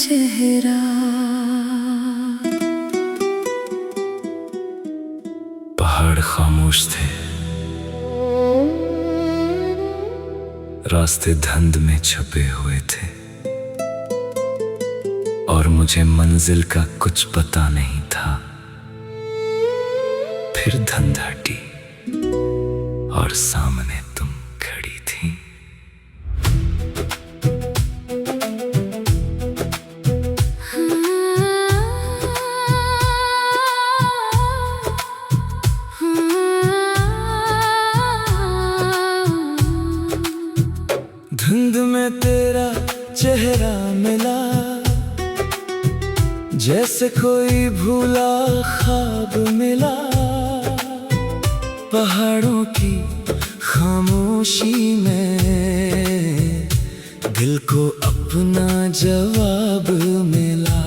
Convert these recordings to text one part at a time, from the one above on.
चेहरा। पहाड़ खामोश थे, रास्ते धुंध में छपे हुए थे और मुझे मंजिल का कुछ पता नहीं था। फिर धुंध हटी और सामने तुम खड़ी थी। धुंध में तेरा चेहरा मिला, जैसे कोई भूला ख्वाब मिला। पहाड़ों की खामोशी में दिल को अपना जवाब मिला।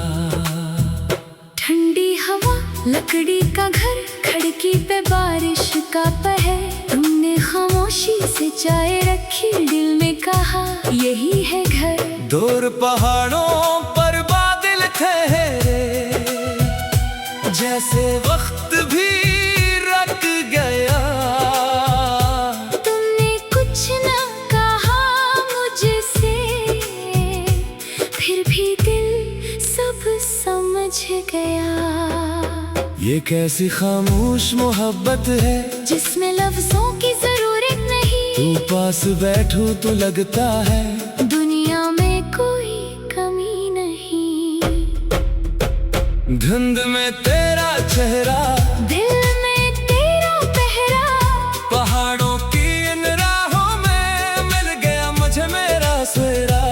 ठंडी हवा, लकड़ी का घर, खिड़की पे बारिश का पहर। तुमने खामोशी से चाय रखी, दिल में कहा यही है घर। दूर पहाड़ों पर बादल ठहरे, जैसे वक्त भी रुक गया। तुमने कुछ न कहा मुझसे, फिर भी दिल सब समझ गया। ये कैसी खामोश मोहब्बत है, जिसमें लफ्जों की जरूरत नहीं। तू पास बैठो तो लगता है दुनिया में कोई कमी नहीं। धुंध में तेरा चेहरा, दिल में तेरा पहरा। पहाड़ों की इन राहों में मिल गया मुझे मेरा सवेरा।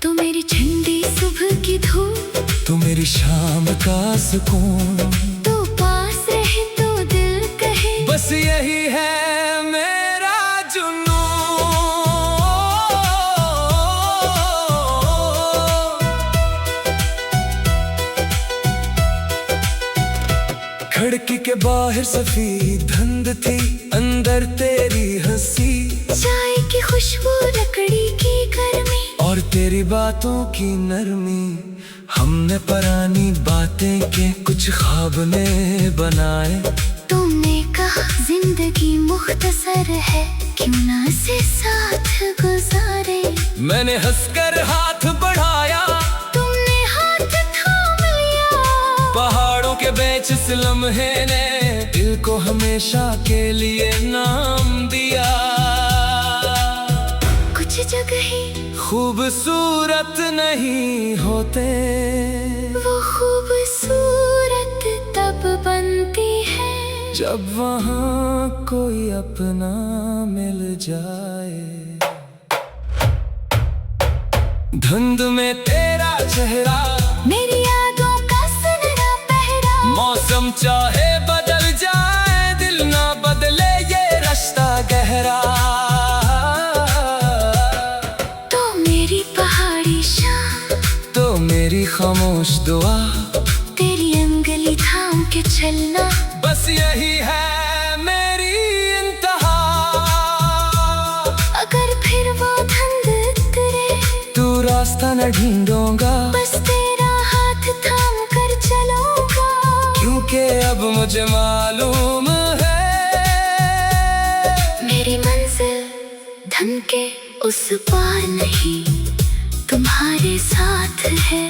तो मेरी ठंडी सुबह की धूप, तू मेरी शाम का सुकून। तो पास रहे तो दिल कहे बस यही है मेरा जुनून। खिड़की के बाहर सफेद धुंध थी, अंदर तेरी हंसी। चाय की खुशबू, लकड़ी की गर्मी और तेरी बातों की नरमी। हमने पुरानी बातें के कुछ ख्वाब ने बनाए। तुमने कहा जिंदगी मुख्तसर है, क्यों ना से साथ गुजारे। मैंने हंसकर हाथ बढ़ाया, तुमने हाथ थाम लिया। पहाड़ों के बीच इस लम्हे ने दिल को हमेशा के लिए नाम दिया। कुछ जगह खूबसूरत नहीं होते, वो खूबसूरत तब बनती है जब वहाँ कोई अपना मिल जाए। धुंध में तेरा चेहरा, मेरी यादों का सुनहरा पहरा। मौसम चाहे बदल जाए, दिल ना बदले ये रास्ता गहरा। तो मेरी पहाड़ी शाम, तो मेरी खामोश दुआ, तेरी अंगली थाम के चलना। बस यही है मेरी इंतहा। अगर फिर वो धुंध उतरे, तू रास्ता न ढूंढूंगा, बस तेरा हाथ थाम कर चलूंगा। क्योंकि अब मुझे मालूम है मेरी मंजिल धुंध के उस पार नहीं, तुम्हारे साथ है।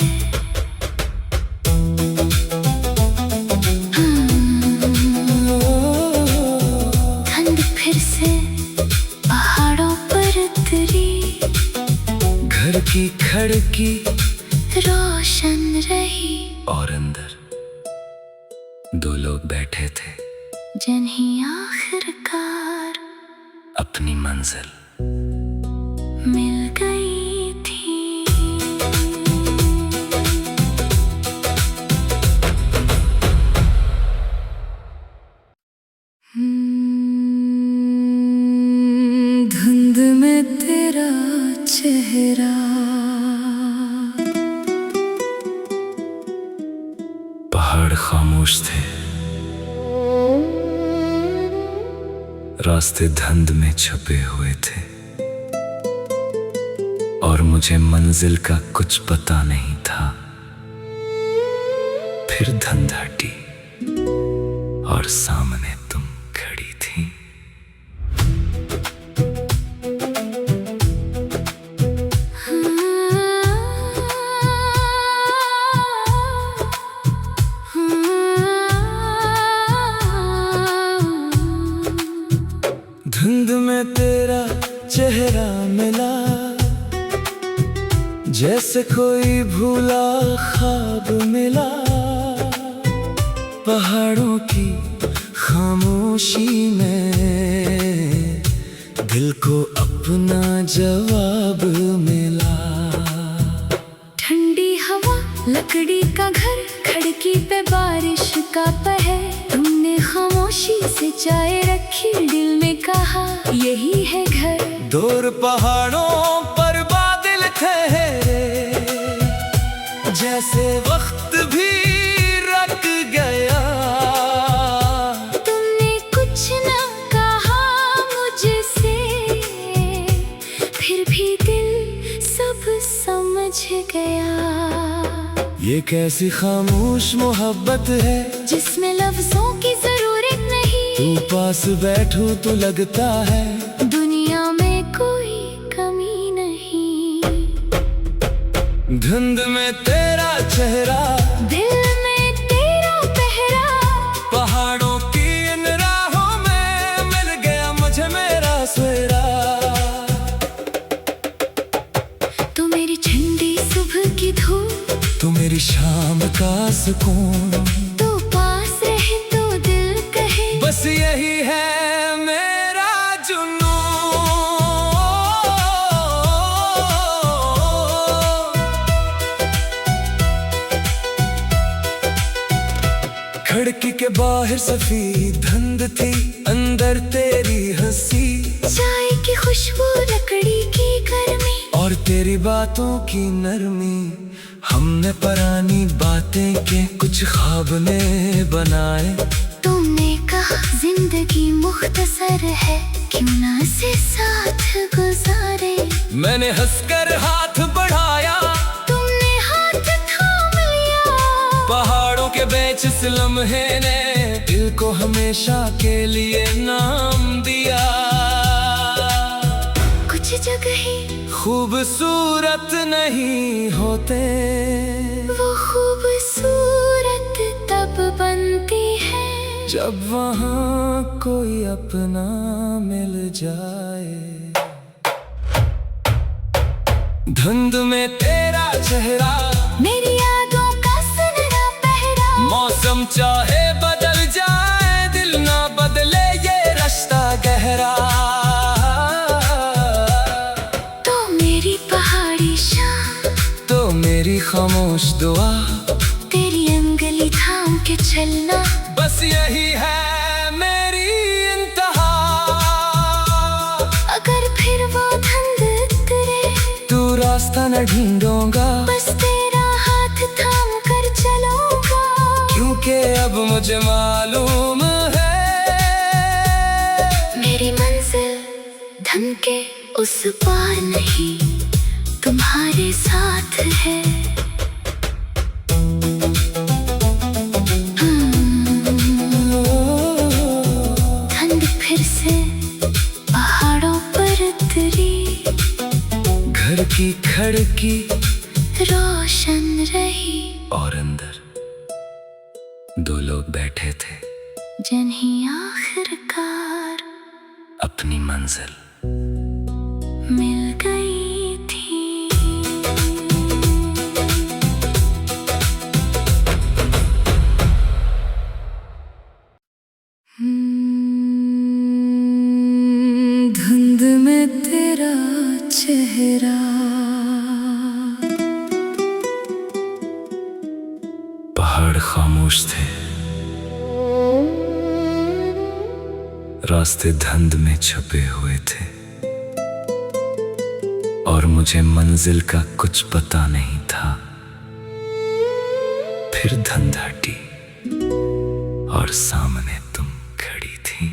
धुंध फिर से पहाड़ों पर उतरी, घर की खिड़की रोशन रही। और अंदर दो लोग बैठे थे, जिन्हें आखिरकार अपनी मंजिल मिल गई थी। धुंध में तेरा चेहरा, पहाड़ खामोश थे, रास्ते धुंध में छपे हुए थे और मुझे मंजिल का कुछ पता नहीं था। फिर धुंध हटी और सामने तुम खड़ी थी। धुंध में तेरा चेहरा मिला, जैसे कोई भूला ख्वाब मिला। पहाड़ों की खामोशी में दिल को अपना जवाब मिला। ठंडी हवा, लकड़ी का घर, खिड़की पे बारिश का पहर। तुमने खामोशी से चाय रखी, दिल में कहा यही है घर। दूर पहाड़ों पर बादल ठहरे, जैसे वक्त भी रुक गया। तुमने कुछ न कहा मुझसे, फिर भी दिल सब समझ गया। ये कैसी खामोश मोहब्बत है, जिसमें लफ्जों की जरूरत नहीं। तू पास बैठूं तो लगता है दुनिया में कोई कमी नहीं। धुंध में तेरा चेहरा, दिल में तेरा पहरा। पहाड़ों की इन राहों में मिल गया मुझे मेरा सवेरा। तू मेरी ठंडी सुबह की धूप, तू मेरी शाम का सुकून। तू पास रहे तो दिल कहे बस यही है मेरा जुनून। खिड़की के बाहर सफेद धुंध थी, अंदर तेरी हंसी। चाय की खुशबू, लकड़ी की गर्मी, और तेरी बातों की नरमी। हमने पुरानी बातें के कुछ ख्वाब ने बनाए। तुमने कहा जिंदगी मुख्तसर है, क्यों ना इसे साथ गुजारे। मैंने हंसकर हाथ बढ़ाया, तुमने हाथ थाम लिया। पहाड़ों के बीच इस लम्हे ने दिल को हमेशा के लिए नाम दिया। कुछ जगह खूबसूरत नहीं होते, वो खूबसूरत तब बनती है जब वहाँ कोई अपना मिल जाए। धुंध में तेरा चेहरा, मेरी यादों का सुनहरा पहरा। मौसम चाहे बदल जाए, दिल ना बदले ये रास्ता गहरा। तो मेरी पहाड़ी शाम, तो मेरी खामोश दुआ, तेरी अंगली थाम के चलना। बस यही है मेरी इंतहा। अगर फिर वो धुंध उतरे, तू रास्ता न ढूंढूंगा, बस तेरा हाथ थाम कर चलूंगा। क्योंकि अब मुझे मालूम है मेरी मंजिल धुंध के उस पार नहीं, तुम्हारे साथ है। धुंध फिर से पहाड़ों पर उतरी, घर की खिड़की रोशन रही। और अंदर दो लोग बैठे थे, जिन्हें आखिरकार अपनी मंजिल मिल गई थी। धुंध में तेरा चेहरा, पहाड़ खामोश थे, रास्ते धुंध में छपे हुए थे। और मुझे मंजिल का कुछ पता नहीं था। फिर धुंध हटी और सामने तुम खड़ी थी।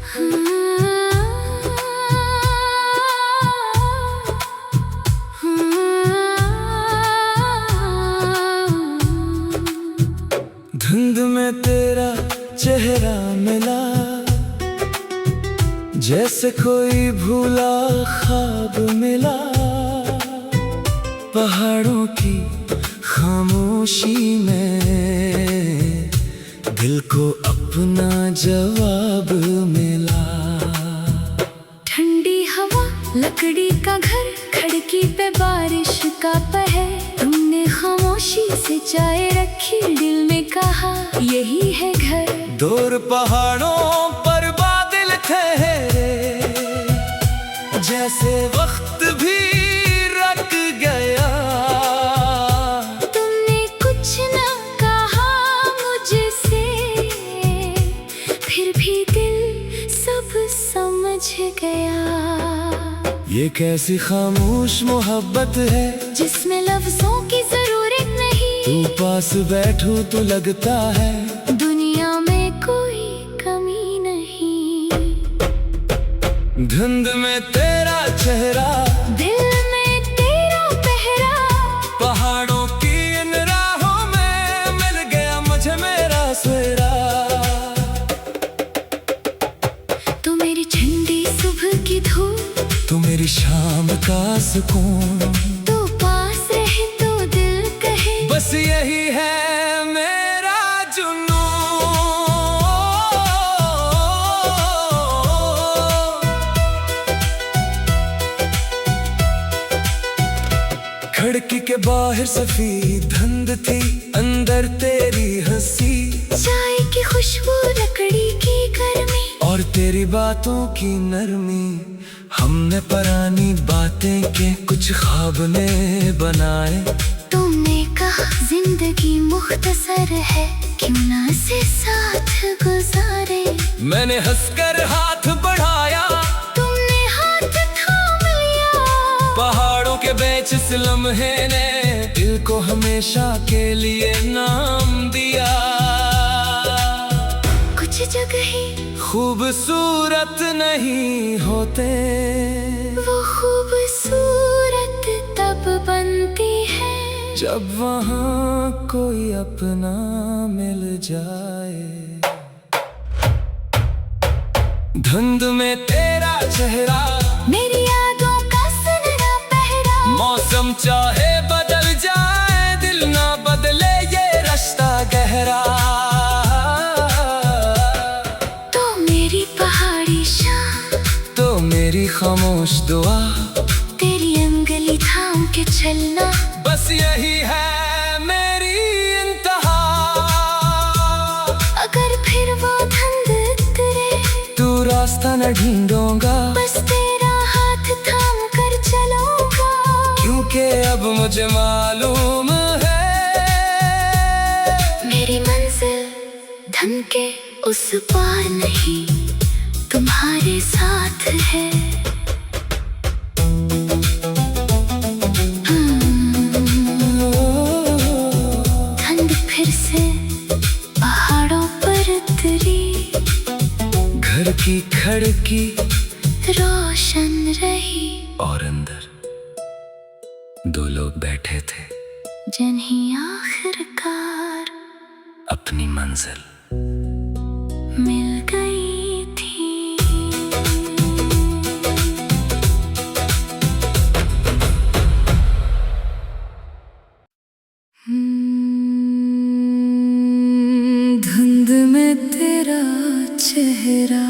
हाँ। धुंध में तेरा चेहरा मिला, जैसे कोई भूला ख्वाब मिला। पहाड़ों की खामोशी में दिल को अपना जवाब मिला। ठंडी हवा, लकड़ी का घर, खिड़की पे बारिश का पहर। तुमने खामोशी से चाय रखी, दिल में कहा यही है घर। दूर पहाड़ों पर बादल ठहरे, जैसे वक्त भी रुक गया। तुमने कुछ न कहा मुझसे, फिर भी दिल सब समझ गया। ये कैसी खामोश मोहब्बत है, जिसमें लफ्जों की जरूरत नहीं। तू पास बैठो तो लगता है दुनिया में कोई कमी नहीं। धुंध में तेरा चेहरा, दिल में तेरा पहरा। पहाड़ों की इन राहों में मिल गया मुझे मेरा सवेरा। तो मेरी ठंडी सुबह की धूप, तू मेरी शाम का सुकून। तो पास रहे तो दिल कहे बस यही है मेरा जुनून। खिड़की के बाहर सफेद धुंध थी, अंदर तेरी हंसी। चाय की खुशबू, लकड़ी की गर्मी, और तेरी बातों की नरमी। हमने पुरानी बातें के कुछ ख्वाब ने बनाए। तुमने कहा जिंदगी मुख्तसर है, क्यों ना इसे साथ गुजारे। मैंने हंसकर हाथ बढ़ाया, तुमने हाथ थाम लिया। पहाड़ों के बीच इस लम्हे ने दिल को हमेशा के लिए नाम दिया। कुछ जगह खूबसूरत नहीं होते, वो खूबसूरत तब बनती है जब वहाँ कोई अपना मिल जाए। धुंध में तेरा चेहरा, मेरी यादों का सुनहरा पहरा। मौसम चाहे बदल जाए, दिल ना बदले ये रास्ता गहरा। तो मेरी पहाड़ी शाम, तो मेरी खामोश दुआ, तेरी अंगली थाम के चलना। बस यही है मेरी इंतहा। अगर फिर वो धुंध उतरे, तू रास्ता न ढूंढूंगा, बस तेरा हाथ थाम कर चलूंगा। क्योंकि अब मुझे मालूम है मेरी मंजिल धुंध के उस पार नहीं, तुम्हारे साथ है। धुंध फिर से पहाड़ों पर उतरी, घर की खिड़की रोशन रही। और अंदर दो लोग बैठे थे, जिन्हें आखिरकार अपनी मंजिल मिल गई थी। धुंध में तेरा चेहरा,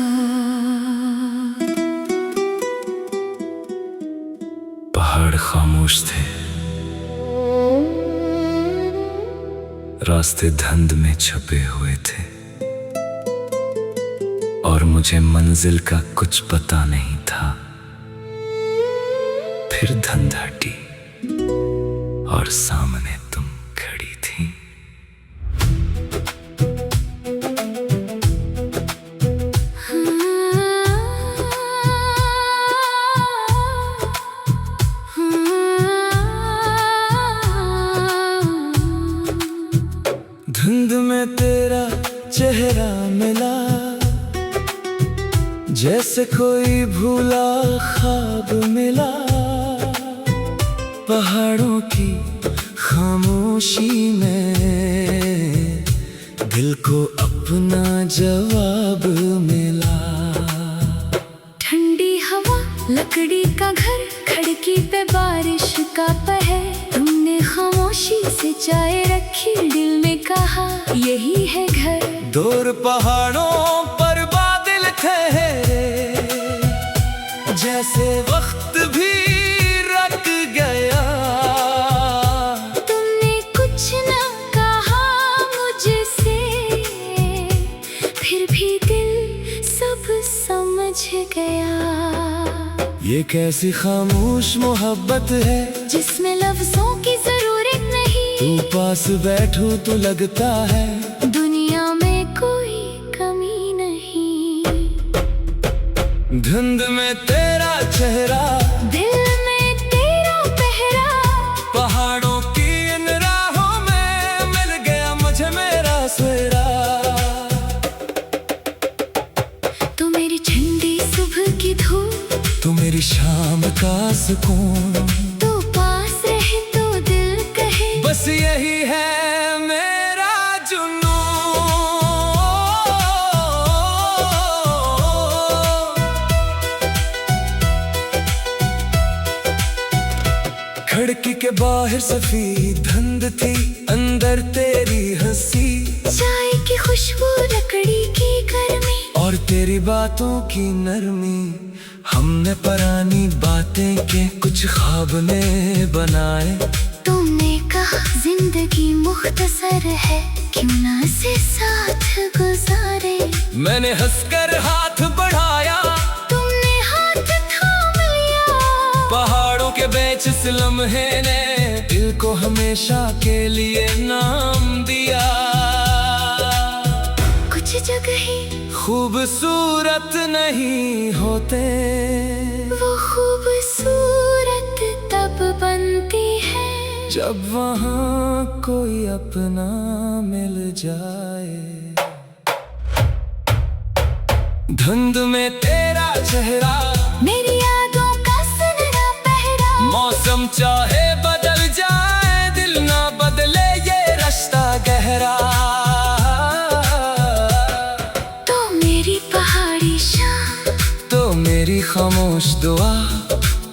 पहाड़ खामोश थे, रास्ते धुंध में छपे हुए थे। और मुझे मंजिल का कुछ पता नहीं था। फिर धुंध हटी और सामने तुम खड़ी थी। धुंध में तेरा चेहरा मिला, जैसे कोई भूला ख्वाब मिला। पहाड़ों की खामोशी में दिल को अपना जवाब मिला। ठंडी हवा, लकड़ी का घर, खिड़की पे बारिश का पहर। तुमने खामोशी से चाय रखी, दिल में कहा यही है घर। दूर पहाड़ों पर बादल ठहरे, जैसे वक्त भी रुक गया। तुमने कुछ न कहा मुझसे, फिर भी दिल सब समझ गया। ये कैसी खामोश मोहब्बत है, जिसमें लफ्जों की जरूरत नहीं। तू पास बैठो तो लगता है दुनिया में कोई कमी नहीं। धुंध में तेरा चेहरा, दिल में तेरा पहरा। पहाड़ों की इन राहों में मिल गया मुझे मेरा सवेरा। तो मेरी ठंडी सुबह की धूप, तू मेरी शाम का सुकून। तो पास रहे तो दिल कहे बस यही है मेरा जुनून। खिड़की के बाहर सफेद धुंध थी, अंदर तेरी हंसी। चाय की खुशबू, लकड़ी की गर्मी, और तेरी बातों की नरमी। हमने पुरानी बातें के कुछ ख्वाब ने बनाए। तुमने कहा जिंदगी मुख्तसर है, क्यों ना इसे साथ गुजारे। मैंने हंसकर हाथ बढ़ाया, तुमने हाथ थाम लिया। पहाड़ों के बीच इस लम्हे ने दिल को हमेशा के लिए नाम दिया। कुछ जगह खूबसूरत नहीं होते, वो खूबसूरत तब बनती है जब वहाँ कोई अपना मिल जाए। धुंध में तेरा चेहरा, मेरी यादों का सुनहरा पहरा। मौसम चाहे बदल जाए, दिल ना बदले ये रास्ता गहरा। तो मेरी पहाड़ी शाम, तो मेरी खामोश दुआ,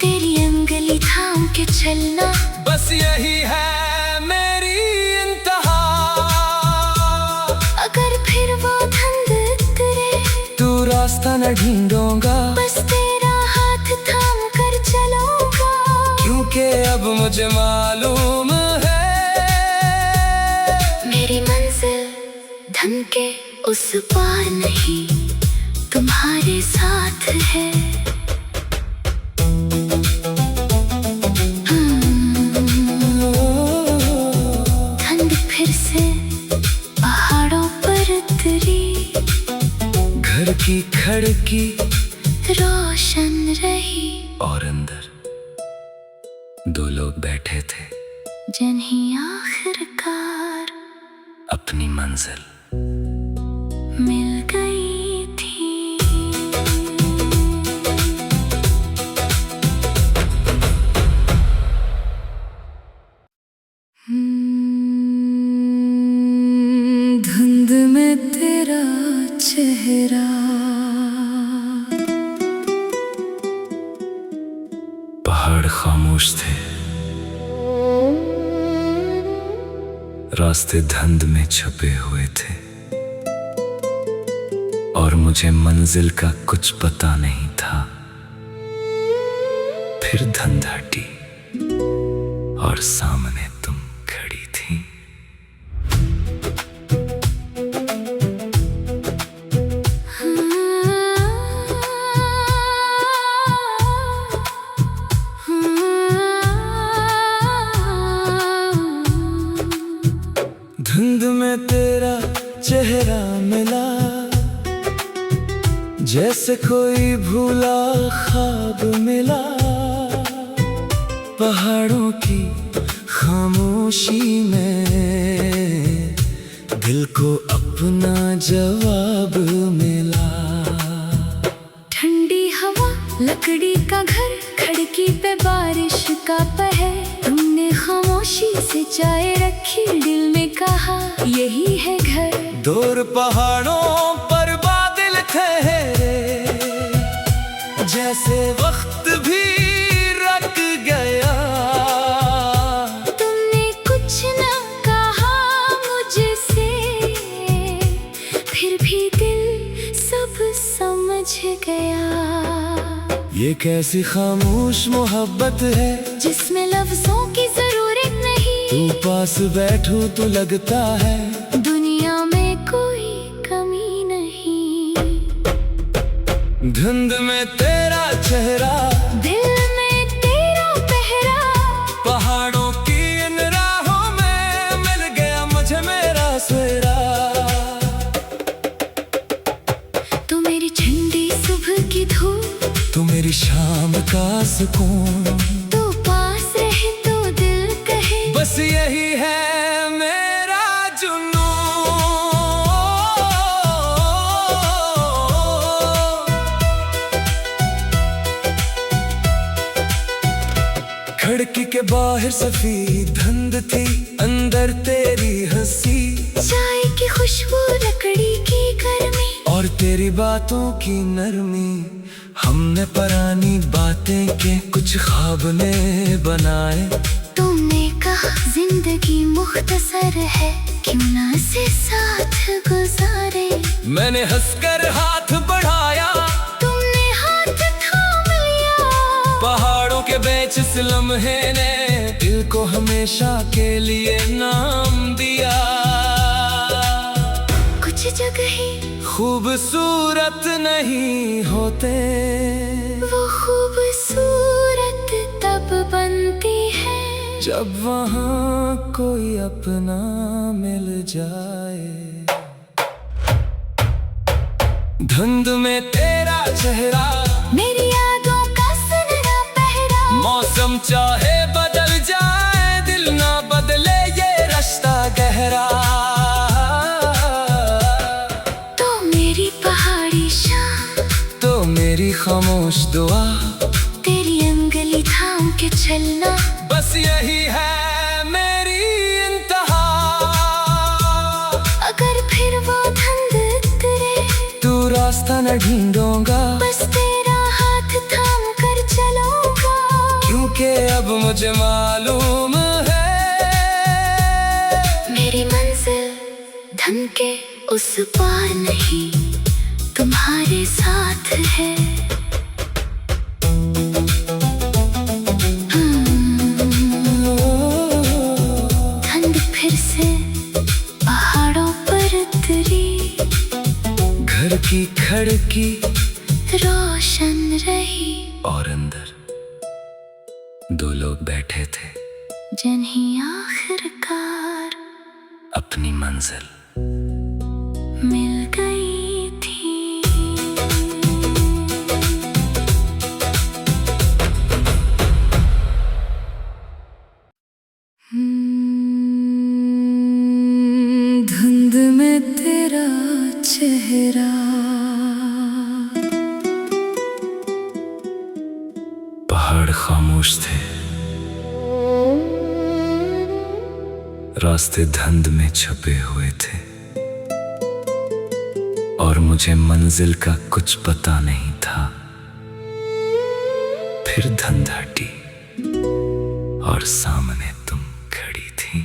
तेरी अंगली थाम के चलना। बस यही है मेरी इंतहा। अगर फिर वो धुंध उतरे, तू रास्ता न ढूंढूंगा, बस तेरा हाथ थाम कर चलूंगा। क्योंकि अब मुझे मालूम है मेरी मंजिल धन के उस पार नहीं, तुम्हारे साथ है। ठंड फिर से पहाड़ों पर उतरी, घर की खिड़की रोशन रही। और अंदर दो लोग बैठे थे, जिन्हें आखिरकार अपनी मंजिल मिल गई थी। धुंध में तेरा चेहरा, पहाड़ खामोश थे, रास्ते धुंध में छुपे हुए थे, और मुझे मंजिल का कुछ पता नहीं था। फिर धुंध हटी और सामने तुम खड़ी थी। धुंध में तेरा चेहरा मिला, जैसे कोई भूला ख्वाब मिला। पहाड़ों की खामोशी में दिल को अपना जवाब मिला। ठंडी हवा, लकड़ी का घर, खिड़की पे बारिश का पहर। तुमने खामोशी से चाय रखी, दिल में कहा यही है घर। दूर पहाड़ों पर बादल ठहरे, जैसे वक्त भी रख गया। तुमने कुछ न कहा मुझसे, फिर भी दिल सब समझ गया। ये कैसी खामोश मोहब्बत है जिसमें लफ्जों की जरूरत नहीं। तू पास बैठू तो लगता है दुनिया में कोई कमी नहीं। धुंध में तेरा चेहरा, दिल में तेरा पहरा, पहाड़ों की इन राहों में मिल गया मुझे मेरा सवेरा। तू मेरी ठंडी सुबह की धूप, तू मेरी शाम का सुकून, तू पास रहे तो दिल कहे बस यही है मेरा जुनून। खिड़की के बाहर सफेद धुंध थी, अंदर तेरी हंसी, चाय की खुशबू, लकड़ी की गर्मी और तेरी बातों की नरमी। हमने पुरानी बातें के कुछ ख्वाब ने बनाए। तुमने कहा जिंदगी मुख्तसर है, क्यों ना इसे साथ गुजारे। मैंने हंसकर हाथ बढ़ाया, तुमने हाथ थाम लिया। पहाड़ों के बीच इस लम्हे ने दिल को हमेशा के लिए नाम दिया। कुछ जगह खूबसूरत नहीं होते, वो खूबसूरत तब बनती है जब वहाँ कोई अपना मिल जाए। धुंध में तेरा चेहरा, मेरी यादों का सुनहरा पहरा। मौसम चाहे बदल जाए, दिल ना बदले ये रास्ता गहरा। तो मेरी पहाड़ी शाम, तो मेरी खामोश दुआ, तेरी अंगली थाम के चलना बस यही है मेरी इंतहा। अगर फिर वो धुंध उतरे, तू रास्ता न ढूंढूंगा, बस तेरा हाथ थाम कर चलूंगा। क्योंकि अब मुझे मालूम है मेरी मंजिल धन के उस पार नहीं, तुम्हारे साथ है। ठंड फिर से पहाड़ों पर उतरी, घर की खिड़की रोशन रही। और अंदर दो लोग बैठे थे, जिन्हें आखिरकार अपनी मंजिल मिल गई थी। धुंध में तेरा चेहरा, पहाड़ खामोश थे, रास्ते धुंध में छुपे हुए थे, और मुझे मंजिल का कुछ पता नहीं था। फिर धुंध हटी और सामने तुम खड़ी थी।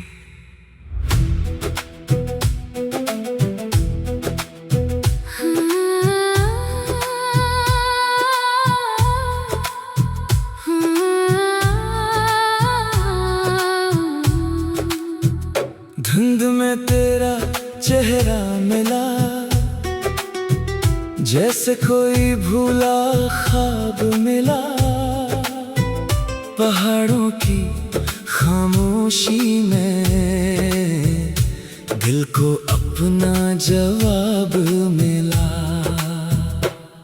धुंध में तेरा चेहरा मिला, जैसे कोई भूला ख्वाब मिला। पहाड़ों की खामोशी में दिल को अपना जवाब मिला।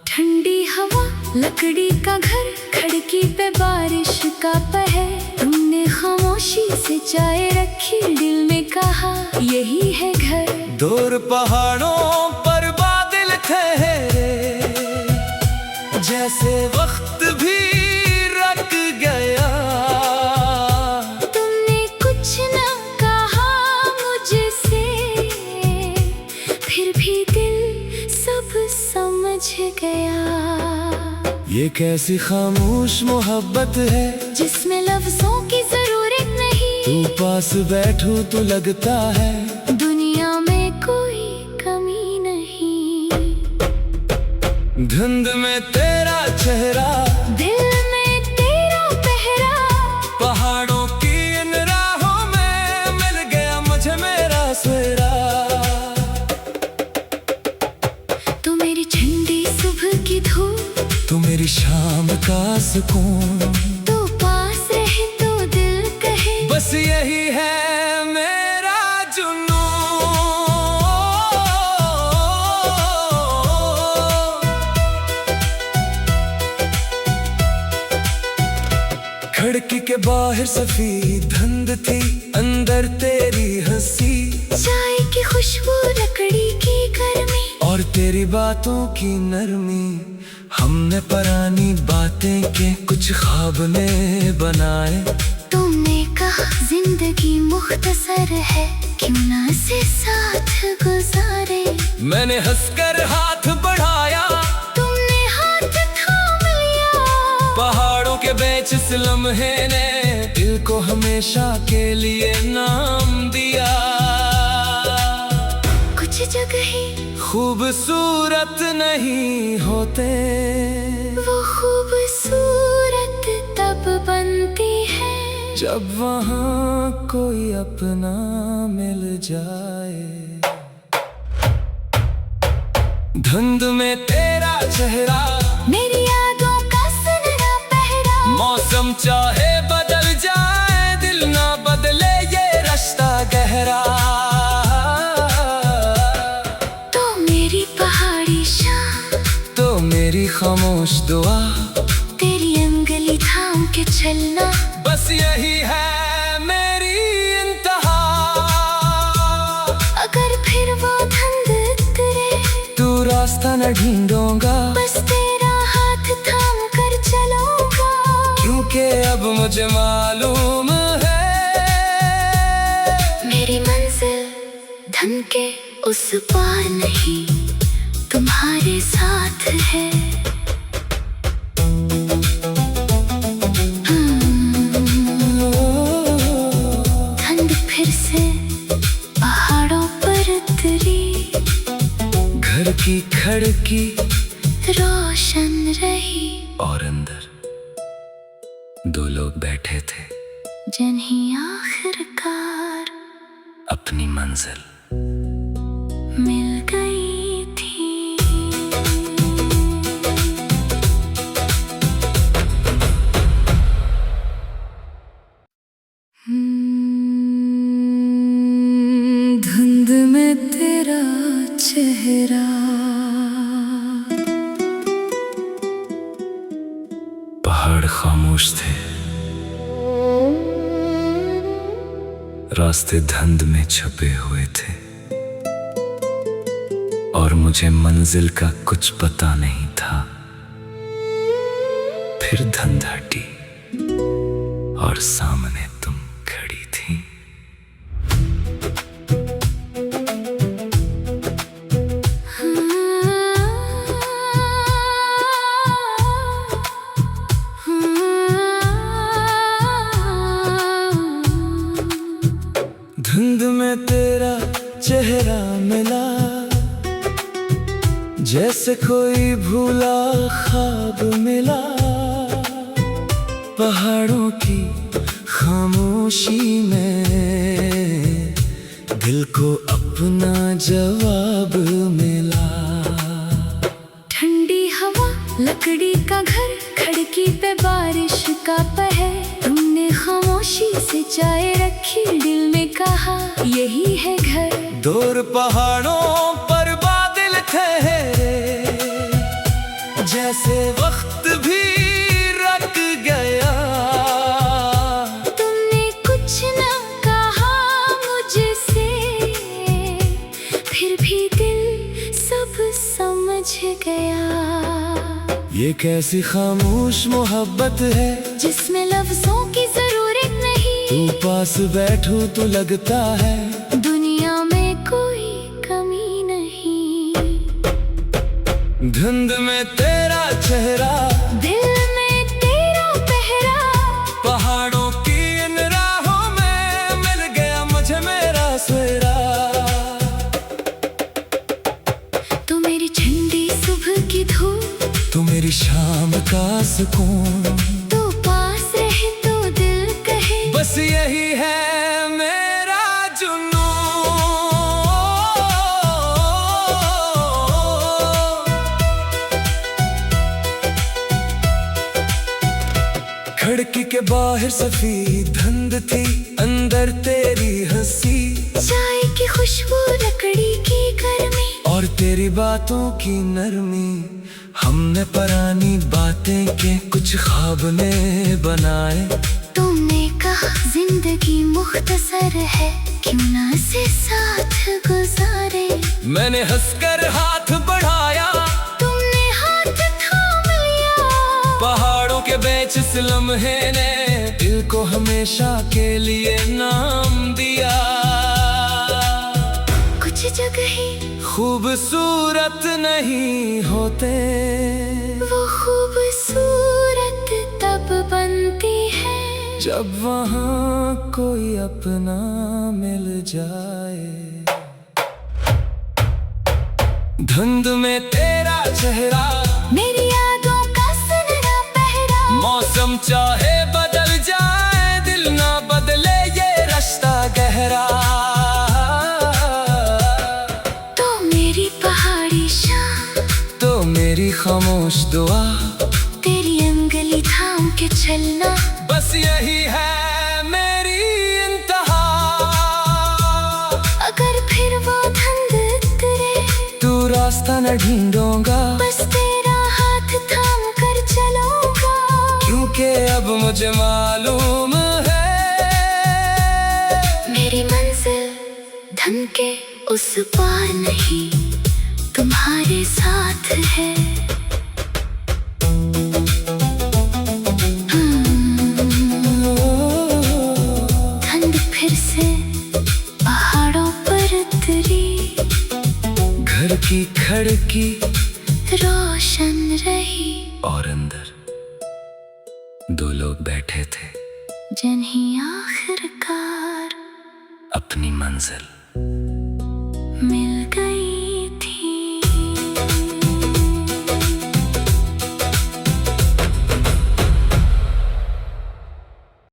ठंडी हवा, लकड़ी का घर, खिड़की पे बारिश का पहर। तुमने खामोशी से चाय रखी, दिल में कहा यही है घर। दूर पहाड़ों पर बादल ठहरे, जैसे वक्त भी रख गया। तुमने फिर भी दिल सब समझ गया। ये कैसी खामोश मोहब्बत है जिसमें लफ्जों की जरूरत नहीं। तू पास बैठो तो लगता है दुनिया में कोई कमी नहीं। धुंध में तेरा चेहरा, दिल में तेरा पहरा, पहाड़ों की इन राहों में मिल गया मुझे मेरा सवेरा। तू मेरी ठंडी सुबह की धूप, तू मेरी शाम का सुकून, तू पास रहे तो दिल कहे बस यही है मेरा जुनून। खिड़की के बाहर सफेद धुंध थी, अंदर तेरी हंसी, चाय की खुशबू, लकड़ी की गर्मी और तेरी बातों की नरमी। हमने पुरानी बातें के कुछ ख्वाब में बनाए। तुमने कहा जिंदगी मुख्तसर है, क्यों ना इसे साथ गुजारे। मैंने हंसकर हाथ बढ़ाया, तुमने हाथ थाम लिया। पहाड़ों के बीच इस लम्हे ने दिल को हमेशा के लिए नाम दिया। कुछ जगह खूबसूरत नहीं होते, वो खूबसूरत तब बनती है जब वहाँ कोई अपना मिल जाए। धुंध में तेरा चेहरा, मेरी यादों का सुनहरा पहरा। मौसम चाहे बदल जाए, दिल ना बदले ये रास्ता गहरा। तो मेरी पहाड़ी शाम, तो मेरी खामोश दुआ, तेरी अंगली थाम के चलना बस यही है मेरी इंतहा। अगर फिर वो धुंध उतरे, तू रास्ता न ढूंढूंगा, बस तेरा हाथ थाम कर चलूंगा। क्योंकि अब मुझे मालूम है मेरी मंजिल धुंध के उस पार नहीं, तुम्हारे साथ है। धुंध फिर से पहाड़ों पर उतरी, घर की खिड़की रोशन रही। और अंदर दो लोग बैठे थे, जिन्हें आखिरकार अपनी मंजिल मिल गई थी। धुंध में तेरा चेहरा, पहाड़ खामोश थे, रास्ते धुंध में छुपे हुए थे, और मुझे मंजिल का कुछ पता नहीं था। फिर धुंध हटी और सामने तुम खड़ी थी। धुंध में तेरा चेहरा मिला, जैसे कोई भूला ख्वाब मिला। पहाड़ों की खामोशी में दिल को अपना जवाब मिला। ठंडी हवा, लकड़ी का घर, खिड़की पे बारिश का पहर। तुमने खामोशी से चाय रखी, दिल में कहा यही है घर। दूर पहाड़ों पर बादल ठहरे, जैसे वक्त भी रुक गया। तुमने कुछ न कहा मुझसे, फिर भी दिल सब समझ गया। ये कैसी खामोश मोहब्बत है जिसमें लफ्जों की जरूरत नहीं। तू पास बैठो तो लगता है दुनिया में कोई कमी नहीं। धुंध में तेरा चेहरा, दिल में तेरा पहरा, पहाड़ों की इन राहों में मिल गया मुझे मेरा सवेरा। तू मेरी ठंडी सुबह की धूप, तू मेरी शाम का सुकून, तू पास रहे तो दिल कहे बस यही है मेरा जुनून। खिड़की के बाहर सफेद धुंध थी, अंदर तेरी हंसी, चाय की खुशबू, लकड़ी की गर्मी, और तेरी बातों की नरमी। हमने पुरानी बातें के कुछ ख्वाब ने बनाए। तुमने कहा जिंदगी मुख्तसर है, क्यों ना इसे साथ गुजारे। मैंने हंसकर हाथ बढ़ाया, तुमने हाथ थाम लिया, पहाड़ों के बीच इस लम्हे ने दिल को हमेशा के लिए नाम दिया। कुछ जगह खूबसूरत नहीं होते, वो खूबसूरत तब बनती है जब वहाँ कोई अपना मिल जाए। धुंध में तेरा चेहरा, मेरी यादों का सुनहरा पहरा, मौसम चाहे बदल जाए दिल ना बदले ये रास्ता गहरा। तो मेरी पहाड़ी शाम, तो मेरी खामोश दुआ, तेरी अंगली थाम के चलना, बस यही है मेरी इंतहा। अगर फिर वो धुंध उतरे, तू रास्ता न ढूंढूंगा, बस तेरा हाथ थाम कर चलूंगा, क्योंकि अब मुझे मालूम है मेरी मंजिल धुंध के उस पार नहीं, तुम्हारे साथ है। धुंध फिर से पहाड़ों पर उतरी, घर की खिड़की रोशन रही, और अंदर दो लोग बैठे थे, जिन्हें आखिरकार अपनी मंजिल